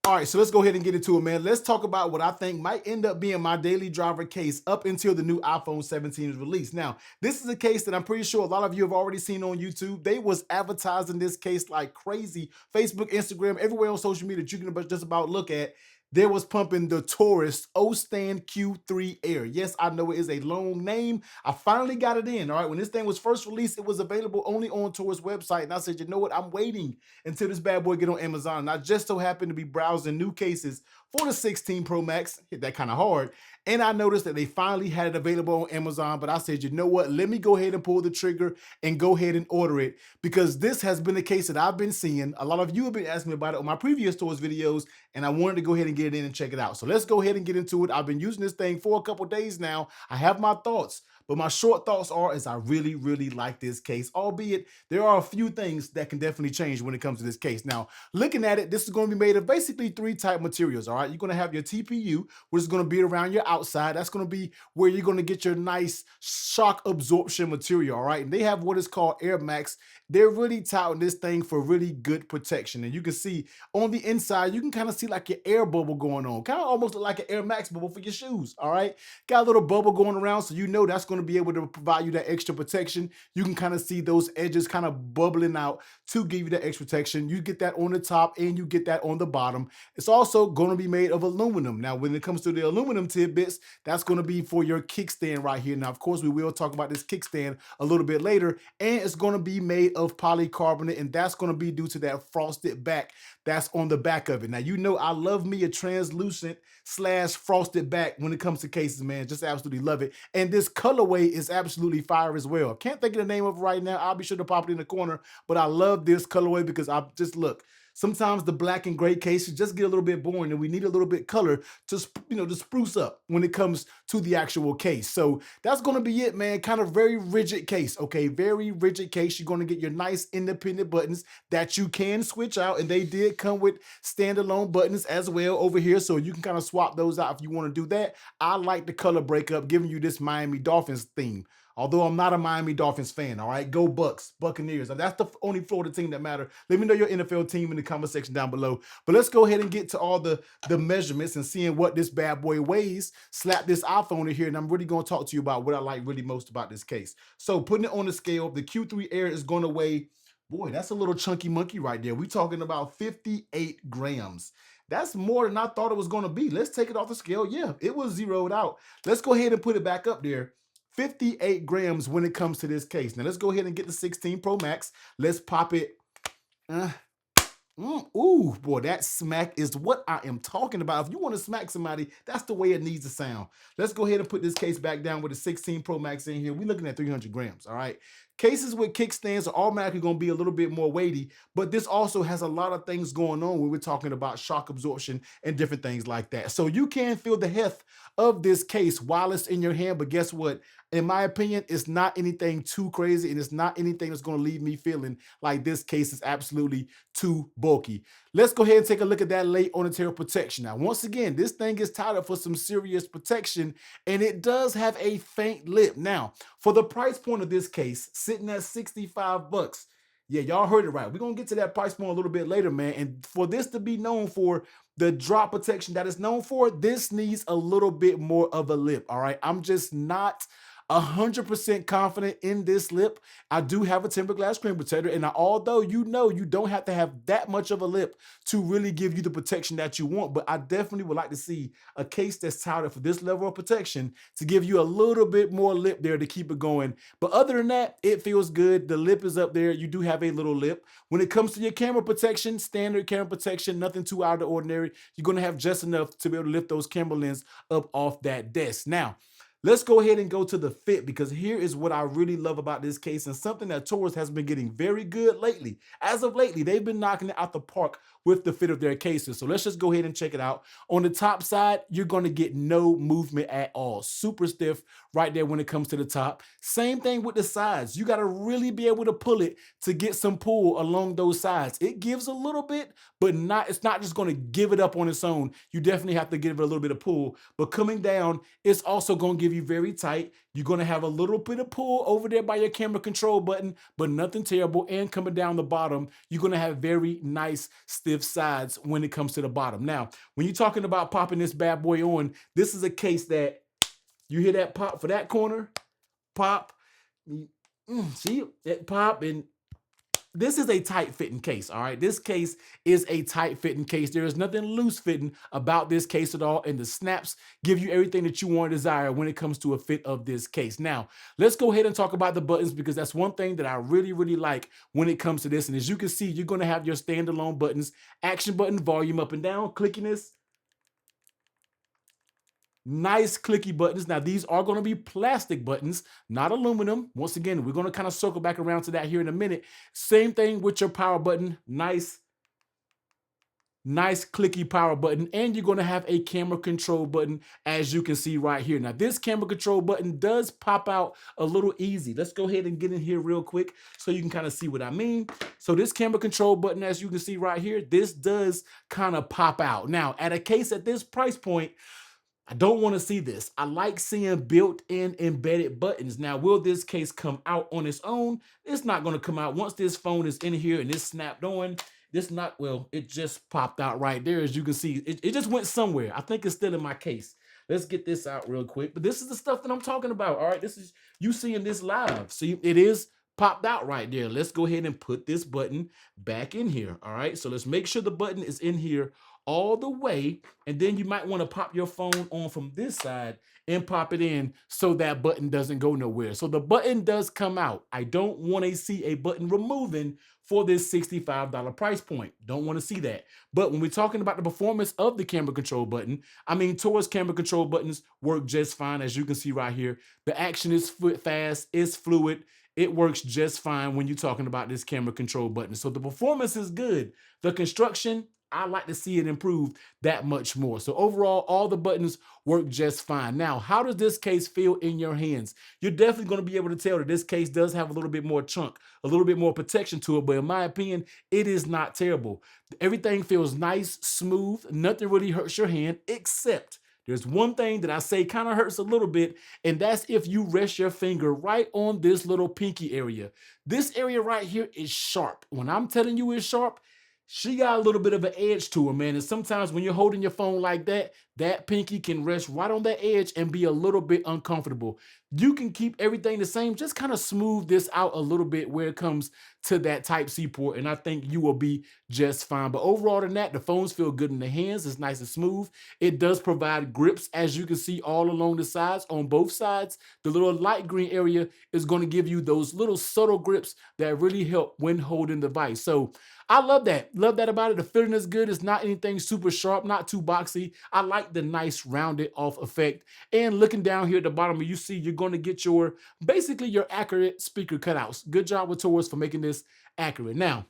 All right, so let's go ahead and get into it, man. Let's talk about what I think might end up being my daily driver case up until the new iPhone 17 is released. Now, this is a case that I'm pretty sure a lot of you have already seen on YouTube. They was advertising this case like crazy. Facebook, Instagram, everywhere on social media that you can just about look at. There was pumping the Torras Ostand Q3 Air. Yes, I know it is a long name. I finally got it in. All right, when this thing was first released, it was available only on Torras website, and I said, you know what? I'm waiting until this bad boy get on Amazon. And I just so happened to be browsing new cases for the 16 Pro Max. Hit that kind of hard. And I noticed that they finally had it available on Amazon. But I said, you know what? Let me go ahead and pull the trigger and go ahead and order it, because this has been a case that I've been seeing. A lot of you have been asking me about it on my previous stores videos, and I wanted to go ahead and get it in and check it out. So let's go ahead and get into it. I've been using this thing for a couple days now. I have my thoughts. But my short thoughts are is I really, really like this case, albeit there are a few things that can definitely change when it comes to this case. Now, looking at it, this is going to be made of basically three type materials, all right? You're going to have your TPU, which is going to be around your outside. That's going to be where you're going to get your nice shock absorption material, all right? And they have what is called Air Max. They're really touting this thing for really good protection. And you can see on the inside, you can kind of see like your air bubble going on. Kind of almost look like an Air Max bubble for your shoes, all right? Got a little bubble going around, so you know that's going to be able to provide you that extra protection. You can kind of see those edges kind of bubbling out to give you that extra protection. You get that on the top and you get that on the bottom. It's also going to be made of aluminum. Now, when it comes to the aluminum tidbits, that's going to be for your kickstand right here. Now, of course, we will talk about this kickstand a little bit later, and it's going to be made of polycarbonate, and that's going to be due to that frosted back that's on the back of it. Now, you know I love me a translucent / frosted back when it comes to cases, man. Just absolutely love it. And this colorway is absolutely fire as well. Can't think of the name of it right now. I'll be sure to pop it in the corner, but I love this colorway because I just look. Sometimes the black and gray cases just get a little bit boring, and we need a little bit color to, to spruce up when it comes to the actual case. So that's going to be it, man. Kind of very rigid case, okay? Very rigid case. You're going to get your nice independent buttons that you can switch out, and they did come with standalone buttons as well over here, so you can kind of swap those out if you want to do that. I like the color breakup, giving you this Miami Dolphins theme. Although I'm not a Miami Dolphins fan, all right? Go Bucks, Buccaneers. That's the only Florida team that matter. Let me know your NFL team in the comment section down below. But let's go ahead and get to all the measurements and seeing what this bad boy weighs. Slap this iPhone in here, and I'm really going to talk to you about what I like really most about this case. So putting it on the scale, the Q3 Air is going to weigh, boy, that's a little chunky monkey right there. We're talking about 58 grams. That's more than I thought it was going to be. Let's take it off the scale. Yeah, it was zeroed out. Let's go ahead and put it back up there. 58 grams when it comes to this case. Now let's go ahead and get the 16 Pro Max. Let's pop it. Ooh, boy, that smack is what I am talking about. If you want to smack somebody, that's the way it needs to sound. Let's go ahead and put this case back down with the 16 Pro Max in here. We're looking at 300 grams, all right? Cases with kickstands are automatically going to be a little bit more weighty, but this also has a lot of things going on when we're talking about shock absorption and different things like that. So you can feel the heft of this case while it's in your hand, but guess what? In my opinion, it's not anything too crazy, and it's not anything that's going to leave me feeling like this case is absolutely too bulky. Let's go ahead and take a look at that late on the tail protection. Now, once again, this thing is tied up for some serious protection, and it does have a faint lip. Now, for the price point of this case, sitting at 65 bucks, yeah, y'all heard it right. We're going to get to that price point a little bit later, man. And for this to be known for the drop protection that it's known for, this needs a little bit more of a lip, all right? I'm just not 100% confident in this lip. I do have a tempered glass screen protector, and although you know you don't have to have that much of a lip to really give you the protection that you want, but I definitely would like to see a case that's touted for this level of protection to give you a little bit more lip there to keep it going. But other than that, it feels good. The lip is up there. You do have a little lip. When it comes to your camera protection, standard camera protection, nothing too out of the ordinary. You're going to have just enough to be able to lift those camera lenses up off that desk. Now, let's go ahead and go to the fit, because here is what I really love about this case, and something that Torras has been getting very good lately. As of lately, they've been knocking it out the park with the fit of their cases. So let's just go ahead and check it out. On the top side, you're going to get no movement at all. Super stiff right there when it comes to the top. Same thing with the sides. You got to really be able to pull it to get some pull along those sides. It gives a little bit, but it's not just going to give it up on its own. You definitely have to give it a little bit of pull. But coming down, it's also going to give give you very tight. You're gonna have a little bit of pull over there by your camera control button, but nothing terrible. And coming down the bottom, you're gonna have very nice stiff sides when it comes to the bottom. Now, when you're talking about popping this bad boy on, this is a case that you hear that pop for that corner, pop, see it pop, and this is a tight fitting case. All right, this case is a tight fitting case. There is nothing loose fitting about this case at all, and the snaps give you everything that you want to desire when it comes to a fit of this case. Now, let's go ahead and talk about the buttons, because that's one thing that I really like when it comes to this. And as you can see, you're going to have your standalone buttons: action button, volume up and down, clickiness, nice clicky buttons. Now, these are going to be plastic buttons, not aluminum. Once again, we're going to kind of circle back around to that here in a minute. Same thing with your power button. Nice clicky power button. And you're going to have a camera control button, as you can see right here. Now, this camera control button does pop out a little easy. Let's go ahead and get in here real quick so you can kind of see what I mean. So this camera control button, as you can see right here, this does kind of pop out. Now, at a case at this price point, I don't want to see this. I like seeing built-in embedded buttons. Now, will this case come out on its own? It's not going to come out. Once this phone is in here and it's snapped on, well, it just popped out right there. As you can see, it just went somewhere. I think it's still in my case. Let's get this out real quick. But this is the stuff that I'm talking about. All right, this is you seeing this live. See, it is popped out right there. Let's go ahead and put this button back in here. All right, so let's make sure the button is in here all the way, and then you might want to pop your phone on from this side and pop it in so that button doesn't go nowhere. So the button does come out. I don't want to see a button removing for this $65 price point. Don't want to see that. But when we're talking about the performance of the camera control button, I mean, Torras camera control buttons work just fine, as you can see right here. The action is fast, it's fluid. It works just fine when you're talking about this camera control button. So the performance is good. The construction, I like to see it improve that much more. So overall, all the buttons work just fine. Now, how does this case feel in your hands? You're definitely going to be able to tell that this case does have a little bit more chunk, a little bit more protection to it. But in my opinion, it is not terrible. Everything feels nice, smooth. Nothing really hurts your hand, except there's one thing that I say kind of hurts a little bit, and that's if you rest your finger right on this little pinky area. This area right here is sharp. When I'm telling you it's sharp, she got a little bit of an edge to her, man. And sometimes when you're holding your phone like that, that pinky can rest right on that edge and be a little bit uncomfortable. You can keep everything the same, just kind of smooth this out a little bit where it comes to that Type-C port, and I think you will be just fine. But overall than that, the phones feel good in the hands. It's nice and smooth. It does provide grips, as you can see all along the sides, on both sides. The little light green area is going to give you those little subtle grips that really help when holding the device. So I love that. Love that about it. The feeling is good. It's not anything super sharp, not too boxy. I like the nice rounded off effect. And looking down here at the bottom, you see you're going to get your, basically your accurate speaker cutouts. Good job with Torras for making this accurate. Now,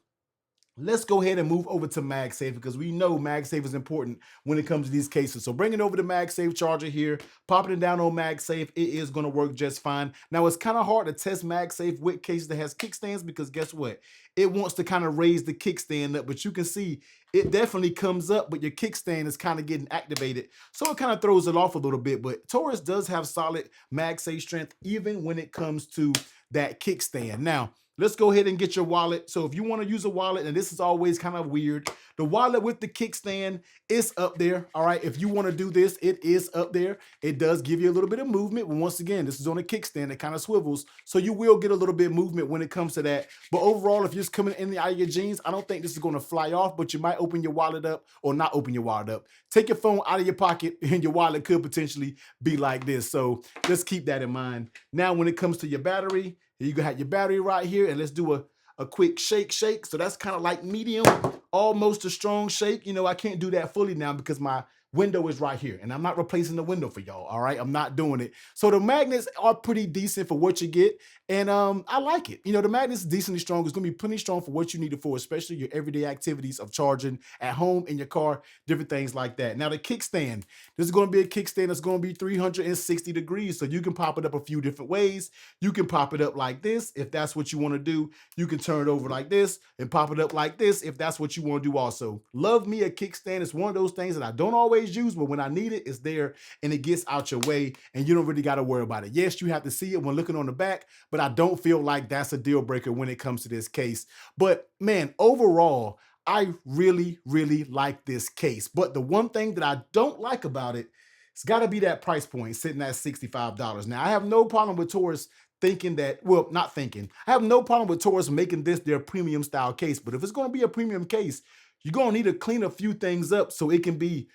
let's go ahead and move over to MagSafe, because we know MagSafe is important when it comes to these cases. So bringing over the MagSafe charger here, popping it down on MagSafe, it is going to work just fine. Now, it's kind of hard to test MagSafe with cases that has kickstands, because guess what? It wants to kind of raise the kickstand up, but you can see it definitely comes up, but your kickstand is kind of getting activated. So it kind of throws it off a little bit, but Torras does have solid MagSafe strength, even when it comes to that kickstand. Now, let's go ahead and get your wallet. So if you want to use a wallet, and this is always kind of weird, the wallet with the kickstand is up there. All right, if you want to do this, it is up there. It does give you a little bit of movement, but once again, this is on a kickstand. It kind of swivels, so you will get a little bit of movement when it comes to that. But overall, if you're just coming in the out of your jeans, I don't think this is going to fly off, but you might open your wallet up, or not open your wallet up. Take your phone out of your pocket, and your wallet could potentially be like this. So just keep that in mind. Now, when it comes to your battery, you can have your battery right here, and let's do a quick shake. So that's kind of like medium, almost a strong shake. You know, I can't do that fully now because my window is right here, and I'm not replacing the window for y'all. All right, I'm not doing it. So the magnets are pretty decent for what you get, and I like it. You know, the magnets is decently strong. It's gonna be plenty strong for what you need it for, especially your everyday activities of charging at home, in your car, different things like that. Now the kickstand, this is gonna be a kickstand that's gonna be 360 degrees, so you can pop it up a few different ways. You can pop it up like this if that's what you want to do. You can turn it over like this and pop it up like this if that's what you want to do also. Love me a kickstand. It's one of those things that I don't always always use, but when I need it, it's there and it gets out your way and you don't really got to worry about it. Yes, you have to see it when looking on the back, but I don't feel like that's a deal breaker when it comes to this case. But man, overall, I really, really like this case. But the one thing that I don't like about it, it's got to be that price point sitting at $65. Now, I have no problem with Torras thinking that, well, not thinking. I have no problem with Torras making this their premium style case, but if it's going to be a premium case, you're going to need to clean a few things up so it can be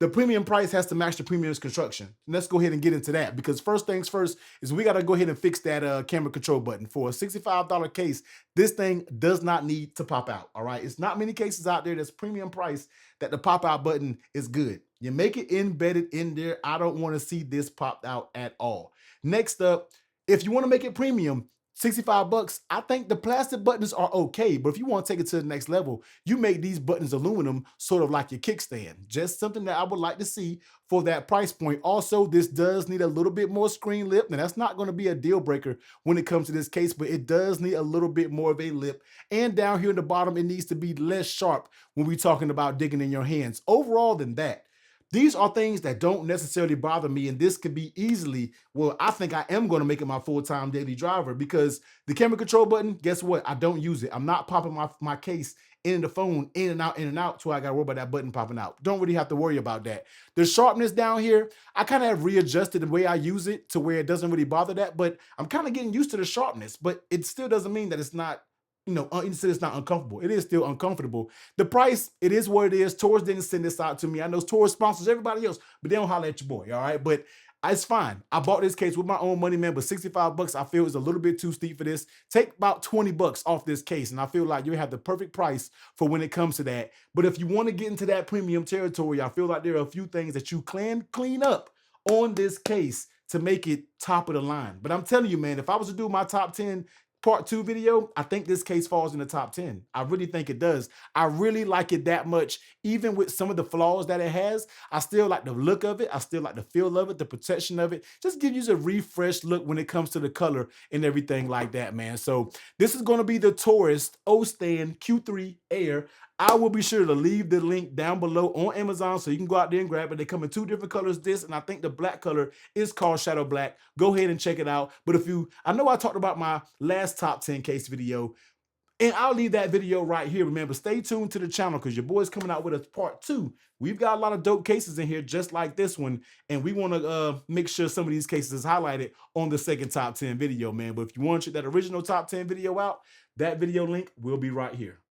the premium price has to match the premium's construction. And let's go ahead and get into that because first things first is we got to go ahead and fix that camera control button. For a $65 case, this thing does not need to pop out, all right? It's not many cases out there that's premium price that the pop out button is good. You make it embedded in there. I don't want to see this popped out at all. Next up, if you want to make it premium, 65 bucks, I think the plastic buttons are okay, but if you want to take it to the next level, you make these buttons aluminum, sort of like your kickstand. Just something that I would like to see for that price point. Also, this does need a little bit more screen lip. Now, that's not going to be a deal breaker when it comes to this case, but it does need a little bit more of a lip. And down here in the bottom, it needs to be less sharp when we're talking about digging in your hands. Overall than that, these are things that don't necessarily bother me, and this could be easily, well, I think I am going to make it my full-time daily driver because the camera control button, guess what? I don't use it. I'm not popping my case in the phone in and out till I got to worry about that button popping out. Don't really have to worry about that. The sharpness down here, I kind of have readjusted the way I use it to where it doesn't really bother that, but I'm kind of getting used to the sharpness, but it still doesn't mean that it's not, it's not uncomfortable. It is still uncomfortable. The price, it is what it is. Torras didn't send this out to me. I know Torras sponsors everybody else, but they don't holler at your boy, all right? But it's fine. I bought this case with my own money, man, but 65 bucks I feel is a little bit too steep for this. Take about 20 bucks off this case, and I feel like you have the perfect price for when it comes to that. But if you want to get into that premium territory, I feel like there are a few things that you can clean up on this case to make it top of the line. But I'm telling you, man, if I was to do my top 10 part 2 video, I think this case falls in the top 10. I really think it does. I really like it that much. Even with some of the flaws that it has, I still like the look of it. I still like the feel of it, the protection of it. Just give you a refreshed look when it comes to the color and everything like that, man. So this is going to be the Torras Ostand Q3 Air. I will be sure to leave the link down below on Amazon so you can go out there and grab it. They come in 2 different colors, this, and I think the black color is called Shadow Black. Go ahead and check it out. But I know I talked about my last top 10 case video, and I'll leave that video right here. Remember, stay tuned to the channel because your boy's coming out with a part 2. We've got a lot of dope cases in here just like this one, and we want to make sure some of these cases is highlighted on the second top 10 video, man. But if you want to check that original top 10 video out, that video link will be right here.